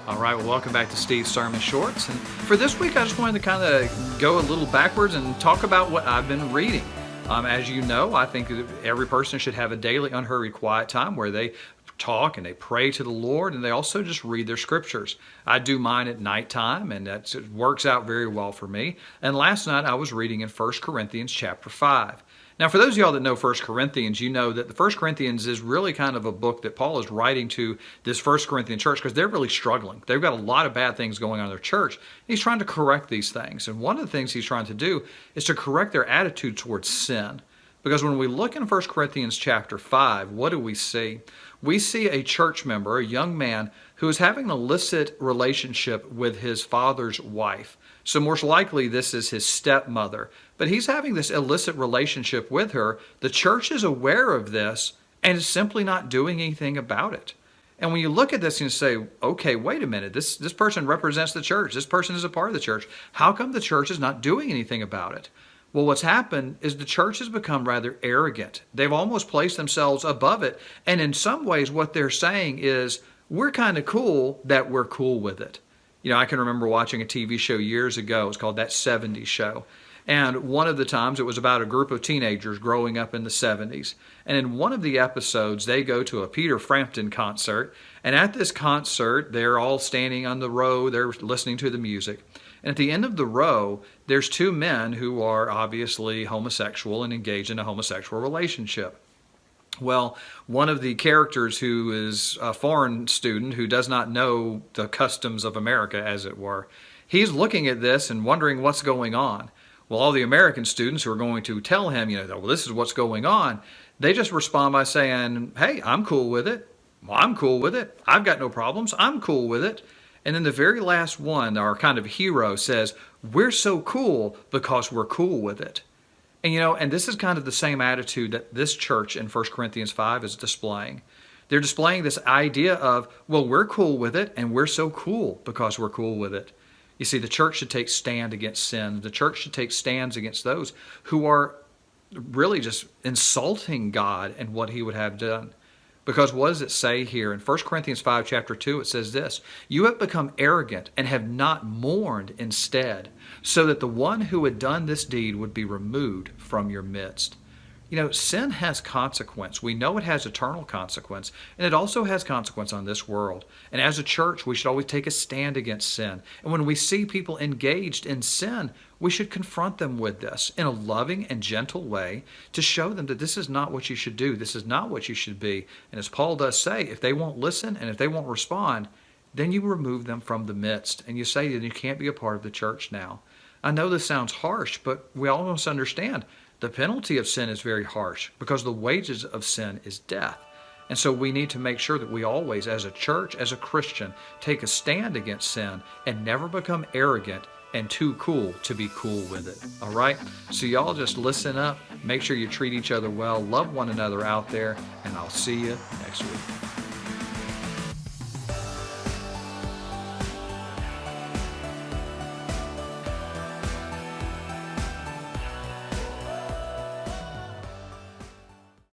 All right, well, welcome back to Steve's Sermon Shorts. And for this week, I just wanted to kind of go a little backwards and talk about what I've been reading. As you know, I think that every person should have a daily unhurried quiet time where they talk and they pray to the Lord, and they also just read their scriptures. I do mine at nighttime, and it works out very well for me. And last night I was reading in 1 Corinthians chapter 5. Now, for those of y'all that know 1 Corinthians, you know that the 1 Corinthians is really kind of a book that Paul is writing to this 1 Corinthian church because they're really struggling. They've got a lot of bad things going on in their church. He's trying to correct these things. And one of the things he's trying to do is to correct their attitude towards sin. Because when we look in 1 Corinthians chapter 5, what do we see? We see a church member, a young man, who is having an illicit relationship with his father's wife. So most likely this is his stepmother. But he's having this illicit relationship with her. The church is aware of this and is simply not doing anything about it. And when you look at this and you say, okay, wait a minute, this person represents the church. This person is a part of the church. How come the church is not doing anything about it? Well, what's happened is the church has become rather arrogant. They've almost placed themselves above it. And in some ways, what they're saying is, we're kind of cool that we're cool with it. You know, I can remember watching a TV show years ago. It was called That 70s Show. And one of the times it was about a group of teenagers growing up in the 70s. And in one of the episodes, they go to a Peter Frampton concert. And at this concert, they're all standing on the row. They're listening to the music. And at the end of the row, there's two men who are obviously homosexual and engaged in a homosexual relationship. Well, one of the characters who is a foreign student who does not know the customs of America, as it were, he's looking at this and wondering what's going on. Well, all the American students who are going to tell him, well, this is what's going on, they just respond by saying, hey, I'm cool with it. Well, I'm cool with it. I've got no problems. I'm cool with it. And then the very last one, our kind of hero, says, we're so cool because we're cool with it. And and this is kind of the same attitude that this church in 1 Corinthians 5 is displaying. They're displaying this idea of, well, we're cool with it, and we're so cool because we're cool with it. You see, the church should take stand against sin. The church should take stands against those who are really just insulting God and what he would have done. Because what does it say here? In 1 Corinthians 5, chapter 2, it says this, you have become arrogant and have not mourned instead, so that the one who had done this deed would be removed from your midst. Sin has consequence. We know it has eternal consequence, and it also has consequence on this world. And as a church, we should always take a stand against sin. And when we see people engaged in sin, we should confront them with this in a loving and gentle way to show them that this is not what you should do. This is not what you should be. And as Paul does say, if they won't listen and if they won't respond, then you remove them from the midst. And you say that you can't be a part of the church now. I know this sounds harsh, but we all must understand the penalty of sin is very harsh because the wages of sin is death. And so we need to make sure that we always, as a church, as a Christian, take a stand against sin and never become arrogant and too cool to be cool with it. All right? So y'all just listen up. Make sure you treat each other well. Love one another out there. And I'll see you next week.